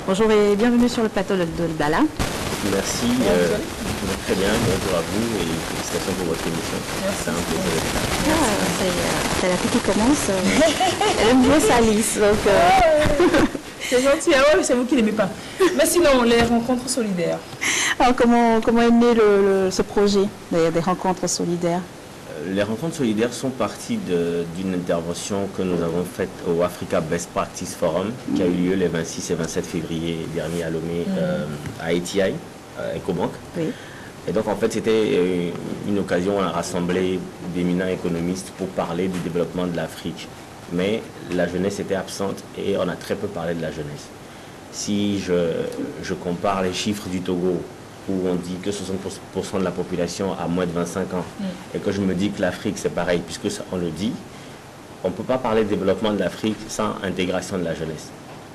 Bonjour et bienvenue sur le plateau de Dala. Merci, très bien, bonjour à vous et félicitations pour votre émission. Merci. C'est un plaisir d'être là. C'est la fille qui commence. Elle aime bien sa liste. C'est gentil, ah ouais, c'est vous qui n'aimez pas. Mais sinon, les rencontres solidaires. Alors comment est né ce projet des rencontres solidaires? Les rencontres solidaires sont parties d'une intervention que nous avons faite au Africa Best Practice Forum qui a eu lieu les 26 et 27 février dernier à Lomé, à ETI, EcoBank. Oui. Et donc en fait c'était une occasion à rassembler d'éminents économistes pour parler du développement de l'Afrique. Mais la jeunesse était absente et on a très peu parlé de la jeunesse. Si je compare les chiffres du Togo, où on dit que 60% de la population a moins de 25 ans, et que je me dis que l'Afrique c'est pareil, puisque on le dit, on ne peut pas parler de développement de l'Afrique sans intégration de la jeunesse.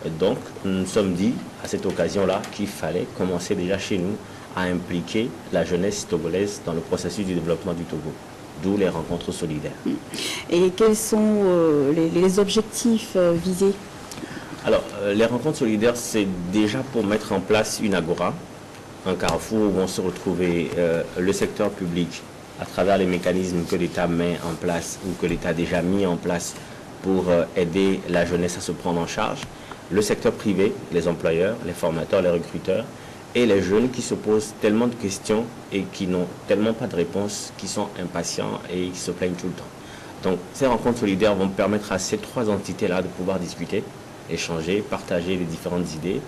Et donc, nous nous sommes dit, à cette occasion-là, qu'il fallait commencer déjà chez nous à impliquer la jeunesse togolaise dans le processus du développement du Togo, d'où les rencontres solidaires. Et quels sont les objectifs visés? Alors, les rencontres solidaires, c'est déjà pour mettre en place une agora, un carrefour où vont se retrouver le secteur public à travers les mécanismes que l'État met en place ou que l'État a déjà mis en place pour aider la jeunesse à se prendre en charge, le secteur privé, les employeurs, les formateurs, les recruteurs et les jeunes qui se posent tellement de questions et qui n'ont tellement pas de réponses, qui sont impatients et qui se plaignent tout le temps. Donc ces rencontres solidaires vont permettre à ces trois entités-là de pouvoir discuter, échanger, partager les différentes idées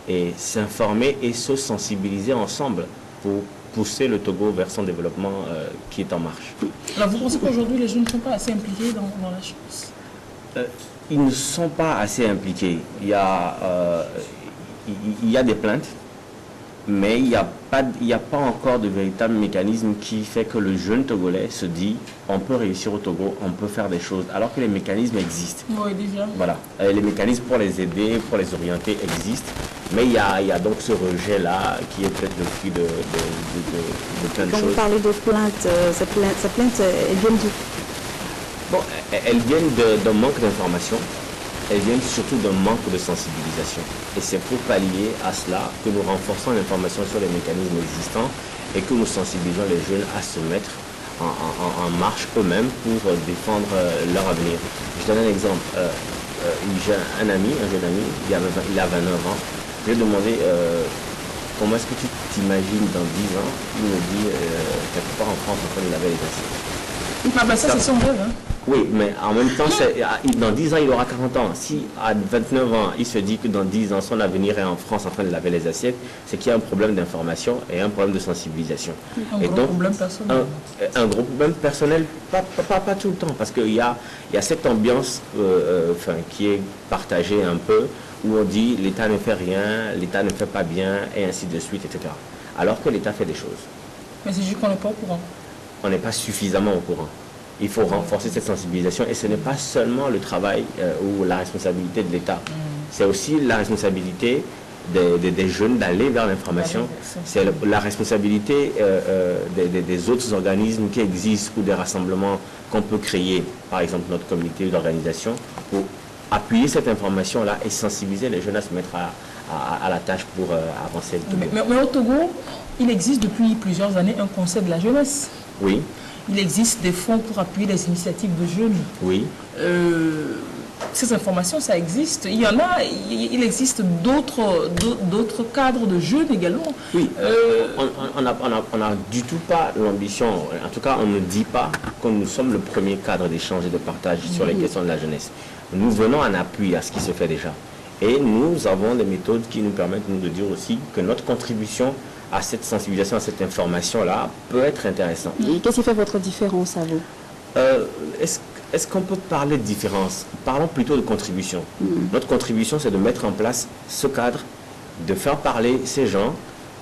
et s'informer et se sensibiliser ensemble pour pousser le Togo vers son développement qui est en marche. Alors vous pensez qu'aujourd'hui les jeunes ne sont pas assez impliqués dans la chose? Ils ne sont pas assez impliqués. Il y a des plaintes, mais il n'y a pas encore de véritable mécanisme qui fait que le jeune Togolais se dit on peut réussir au Togo, on peut faire des choses, alors que les mécanismes existent. Oui, déjà. Voilà, les mécanismes pour les aider, pour les orienter existent, mais il y a donc ce rejet-là qui est peut-être le fruit de plein de Quand choses. vous parlez de plaintes, ces plaintes, elles viennent d'où? Bon, elles viennent d'un manque d'information. Elles viennent surtout d'un manque de sensibilisation. Et c'est pour pallier à cela que nous renforçons l'information sur les mécanismes existants et que nous sensibilisons les jeunes à se mettre en marche eux-mêmes pour défendre leur avenir. Je donne un exemple. J'ai un jeune ami, il a 29 ans. Je lui ai demandé comment est-ce que tu t'imagines dans 10 ans. Il me dit quelque part en France en train de laver les assiettes. Ah ben ça c'est son rêve. Hein. Oui, mais en même temps, dans 10 ans, il aura 40 ans. Si à 29 ans, il se dit que dans 10 ans, son avenir est en France en train de laver les assiettes, c'est qu'il y a un problème d'information et un problème de sensibilisation. Un gros problème personnel. Un gros problème personnel, pas tout le temps, parce qu'il y a cette ambiance qui est partagée un peu, où on dit l'État ne fait rien, l'État ne fait pas bien, et ainsi de suite, etc. Alors que l'État fait des choses. Mais c'est juste qu'on n'est pas au courant. On n'est pas suffisamment au courant. Il faut renforcer cette sensibilisation et ce n'est pas seulement le travail ou la responsabilité de l'État. C'est aussi la responsabilité des jeunes d'aller vers l'information. C'est la responsabilité des autres organismes qui existent ou des rassemblements qu'on peut créer, par exemple notre comité d'organisation, pour appuyer cette information-là et sensibiliser les jeunes à se mettre à la tâche pour avancer le Togo. Mais au Togo, il existe depuis plusieurs années un conseil de la jeunesse. Oui. Il existe des fonds pour appuyer les initiatives de jeunes. Oui. Ces informations, ça existe. Il y en a, il existe d'autres cadres de jeunes également. Oui. On n'a du tout pas l'ambition, en tout cas on ne dit pas que nous sommes le premier cadre d'échange et de partage sur les questions de la jeunesse. Nous venons en appui à ce qui se fait déjà. Et nous avons des méthodes qui nous permettent de dire aussi que notre contribution à cette sensibilisation, à cette information-là, peut être intéressant. Qu'est-ce qui fait votre différence à vous? Est-ce qu'on peut parler de différence? Parlons plutôt de contribution. Notre contribution, c'est de mettre en place ce cadre, de faire parler ces gens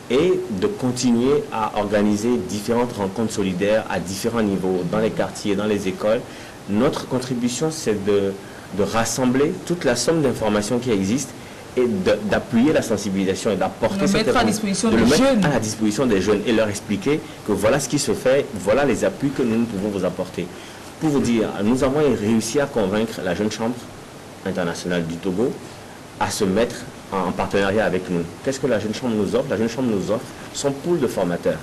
et de continuer à organiser différentes rencontres solidaires à différents niveaux, dans les quartiers, dans les écoles. Notre contribution, c'est de rassembler toute la somme d'informations qui existent et d'appuyer la sensibilisation et d'apporter cette mettre à disposition des mettre jeunes. à la disposition des jeunes et leur expliquer que voilà ce qui se fait, voilà les appuis que nous pouvons vous apporter. Pour vous dire, nous avons réussi à convaincre la jeune chambre internationale du Togo à se mettre en partenariat avec nous. Qu'est-ce que la Jeune Chambre nous offre? La Jeune Chambre nous offre son pool de formateurs.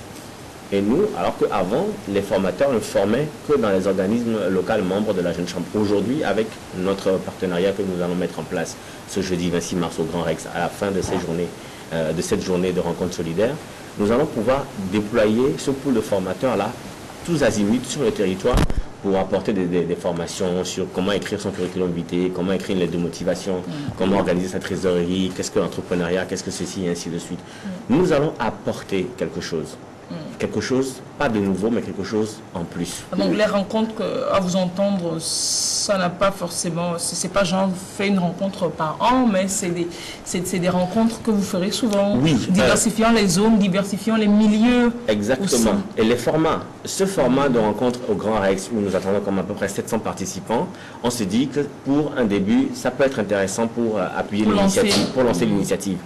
Et nous, alors qu'avant, les formateurs ne formaient que dans les organismes locaux membres de la Jeune Chambre. Aujourd'hui, avec notre partenariat que nous allons mettre en place ce jeudi 26 mars au Grand Rex, à la fin de cette journée de rencontre solidaire, nous allons pouvoir déployer ce pool de formateurs-là, tous azimuts sur le territoire, pour apporter des formations sur comment écrire son curriculum vitae, comment écrire une lettre de motivation, comment organiser sa trésorerie, qu'est-ce que l'entrepreneuriat, qu'est-ce que ceci, et ainsi de suite. Nous allons apporter quelque chose. Quelque chose, pas de nouveau, mais quelque chose en plus. Donc les rencontres, à vous entendre, ça n'a pas forcément, c'est pas genre fait une rencontre par an, mais c'est des rencontres que vous ferez souvent, oui, diversifiant les zones, diversifiant les milieux. Exactement. Aussi. Et les formats, ce format de rencontre au Grand Rex, où nous attendons comme à peu près 700 participants, on se dit que pour un début, ça peut être intéressant pour appuyer l'initiative, pour lancer l'initiative.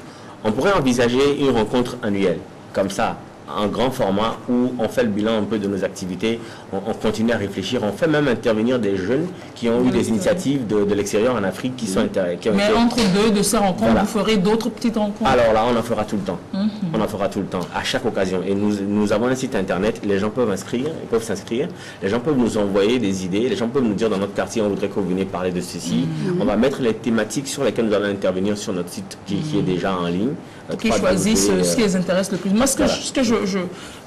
On pourrait envisager une rencontre annuelle, comme ça, un grand format où on fait le bilan un peu de nos activités, on continue à réfléchir, on fait même intervenir des jeunes qui ont eu des initiatives de l'extérieur en Afrique qui sont intéressés. Mais entre deux de ces rencontres, voilà. Vous ferez d'autres petites rencontres? Alors là, on en fera tout le temps. On en fera tout le temps, à chaque occasion. Et nous avons un site internet, les gens peuvent s'inscrire, les gens peuvent nous envoyer des idées, les gens peuvent nous dire dans notre quartier, on voudrait que vous veniez parler de ceci. On va mettre les thématiques sur lesquelles nous allons intervenir sur notre site qui est déjà en ligne. Qui choisissent ce qui les intéresse le plus. Moi, ce que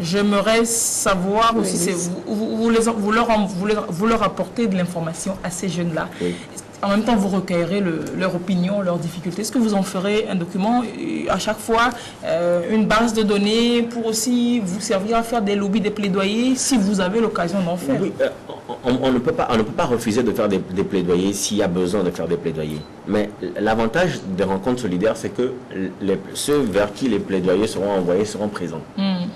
j'aimerais savoir aussi, c'est vous leur apportez de l'information à ces jeunes-là. Oui. En même temps, vous recueillerez leur opinion, leurs difficultés. Est-ce que vous en ferez un document à chaque fois, une base de données pour aussi vous servir à faire des lobbies, des plaidoyers, si vous avez l'occasion d'en faire? Oui, on ne peut pas refuser de faire des plaidoyers s'il y a besoin de faire des plaidoyers. Mais l'avantage des rencontres solidaires, c'est que ceux vers qui les plaidoyers seront envoyés seront présents.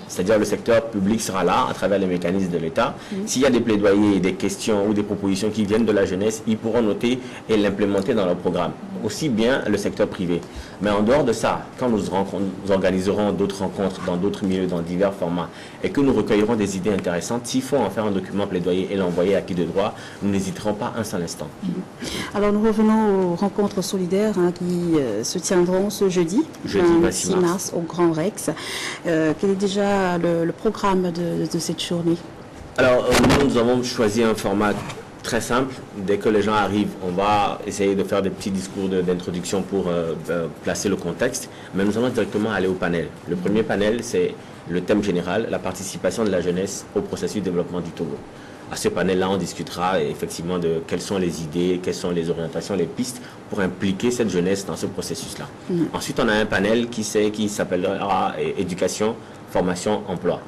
C'est-à-dire le secteur public sera là à travers les mécanismes de l'État. S'il y a des plaidoyers, des questions ou des propositions qui viennent de la jeunesse, ils pourront noter et l'implémenter dans leur programme. Aussi bien le secteur privé. Mais en dehors de ça, quand nous organiserons d'autres rencontres dans d'autres milieux, dans divers formats, et que nous recueillerons des idées intéressantes, s'il faut en faire un document plaidoyer et l'envoyer à qui de droit, nous n'hésiterons pas un seul instant. Alors nous revenons aux rencontres solidaires qui se tiendront ce jeudi 26 mars au Grand Rex. Quel est déjà le programme de cette journée? Alors nous avons choisi un format très simple. Dès que les gens arrivent, on va essayer de faire des petits discours d'introduction pour placer le contexte, mais nous allons directement aller au panel. Le premier panel, c'est le thème général, la participation de la jeunesse au processus de développement du Togo. À ce panel-là, on discutera effectivement de quelles sont les idées, quelles sont les orientations, les pistes pour impliquer cette jeunesse dans ce processus-là. Ensuite, on a un panel qui s'appellera éducation, formation, emploi.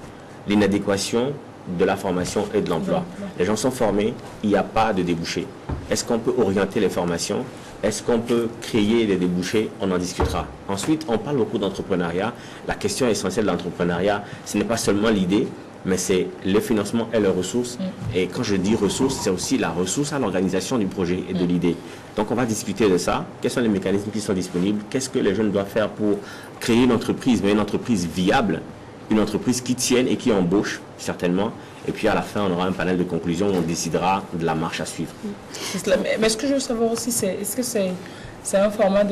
L'inadéquation de la formation et de l'emploi. Les gens sont formés, il n'y a pas de débouchés. Est-ce qu'on peut orienter les formations? Est-ce qu'on peut créer des débouchés? On en discutera. Ensuite, on parle beaucoup d'entrepreneuriat. La question essentielle de l'entrepreneuriat, ce n'est pas seulement l'idée, mais c'est le financement et les ressources. Et quand je dis ressources, c'est aussi la ressource à l'organisation du projet et de l'idée. Donc on va discuter de ça. Quels sont les mécanismes qui sont disponibles? Qu'est-ce que les jeunes doivent faire pour créer une entreprise, mais une entreprise viable, une entreprise qui tienne et qui embauche, certainement. Et puis à la fin, on aura un panel de conclusion où on décidera de la marche à suivre. Mais ce que je veux savoir aussi, c'est est-ce que c'est un format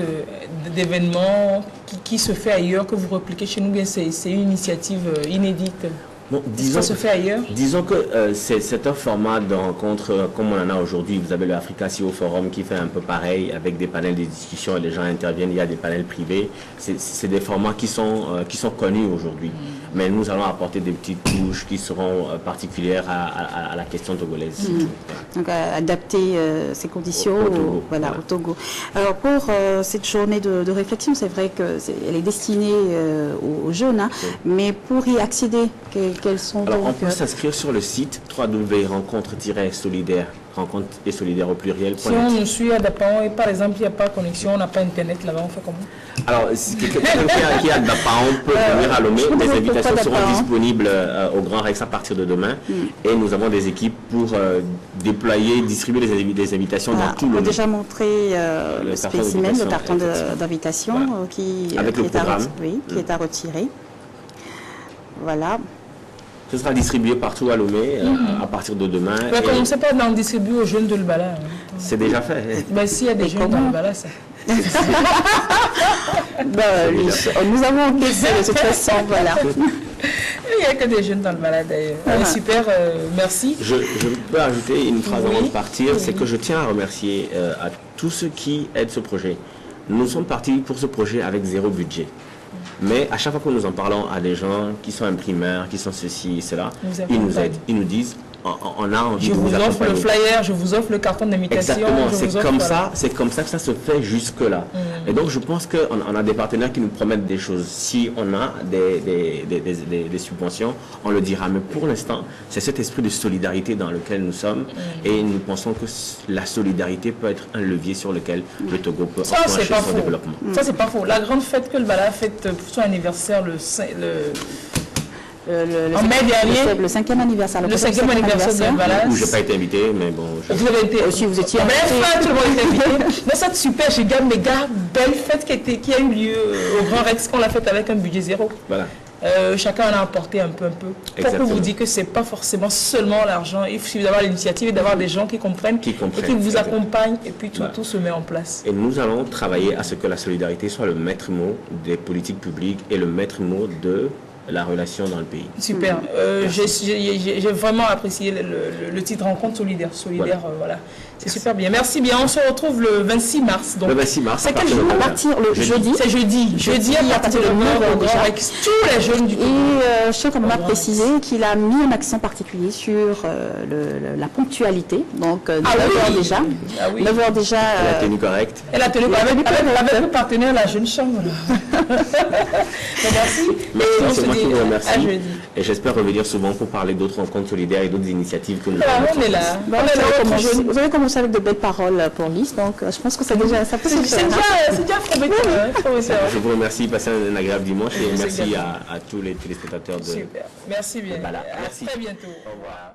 d'événement qui se fait ailleurs, que vous repliquez chez nous, bien c'est une initiative inédite? Bon, ça se fait ailleurs? Disons que c'est un format de rencontre comme on en a aujourd'hui. Vous avez le Africa CEO Forum qui fait un peu pareil avec des panels de discussion et les gens interviennent. Il y a des panels privés. C'est des formats qui sont connus aujourd'hui. Mais nous allons apporter des petites touches qui seront particulières à la question togolaise. Donc adapter ces conditions au Togo. Alors pour cette journée de réflexion, c'est vrai qu'elle est destinée aux jeunes, mais pour y accéder, quels sont alors, on peut s'inscrire sur le site www.rencontre-solidaire, rencontre et solidaire au pluriel. Si on nous suit à Dapaon et par exemple il n'y a pas de connexion, on n'a pas internet là-bas, on fait comment? Alors, si quelqu'un qui est à Dapaon peut venir à Lomé, les invitations seront disponibles au Grand Rex à partir de demain. Et nous avons des équipes pour distribuer des invitations dans tout le monde. On a déjà montré le spécimen, le carton d'invitation qui est à retirer. Voilà. Ce sera distribué partout à Lomé à partir de demain. Mais commencez pas à en distribuer aux jeunes de Lubala. C'est déjà fait. Ben, s'il y a des jeunes dans Lubala, ça. Nous avons encaissé de toute façon, voilà. Il n'y a que des jeunes dans le balade d'ailleurs. Super, merci. Je peux ajouter une phrase avant de partir, c'est que je tiens à remercier à tous ceux qui aident ce projet. Nous sommes partis pour ce projet avec 0 budget. Mais à chaque fois que nous en parlons à des gens qui sont imprimeurs, qui sont ceci et cela, ils nous aident, ils nous disent on a envie de vous accompagner. Je vous offre le flyer, je vous offre le carton d'invitation. Exactement, c'est comme ça que ça se fait jusque-là. Et donc je pense qu'on a des partenaires qui nous promettent des choses. Si on a des subventions, on le dira. Mais pour l'instant, c'est cet esprit de solidarité dans lequel nous sommes. Et nous pensons que la solidarité peut être un levier sur lequel le Togo peut enclencher son développement. Ça, c'est pas faux. La grande fête que le Bala a faite pour son anniversaire en mai dernier, le 5e anniversaire. Le 5e anniversaire de Balade. Où je n'ai pas été invité, mais bon. Vous avez été aussi, vous étiez invité. Belle fête, tout le monde était invité. Non, ça, super, j'ai gagné méga belle fête qui a eu lieu au Grand Rex, qu'on l'a faite avec un budget 0. Voilà. Chacun en a apporté un peu. Pourquoi vous dire que c'est pas forcément seulement l'argent, il suffit d'avoir l'initiative et d'avoir des gens qui comprennent et qui vous accompagnent, et puis tout se met en place. Et nous allons travailler à ce que la solidarité soit le maître mot des politiques publiques et le maître mot de la relation dans le pays. Super. J'ai vraiment apprécié le titre Rencontre solidaire. Voilà. C'est super bien. Merci bien. On se retrouve le 26 mars. Donc, le 26 mars. C'est quel jour? À partir le jeudi. C'est jeudi. Jeudi à partir de 9h au Grand Rex. Tous les jeunes du Togo. Et je tiens quand même à préciser qu'il a mis un accent particulier sur la ponctualité. Donc 9h déjà. 9h déjà. La tenue correcte. Elle a tenu avec le partenaire la jeune chambre. Merci. Merci, c'est moi qui vous remercie. Et j'espère revenir souvent pour parler d'autres rencontres solidaires et d'autres initiatives que nous avons. On est là. Vous avez commencé avec de belles paroles pour Lys, donc je pense que ça peut se faire. C'est déjà prometteur. Je vous remercie, passez un agréable dimanche et merci à tous les téléspectateurs de... Super. Merci bien. Voilà. Merci. À très bientôt. Au revoir.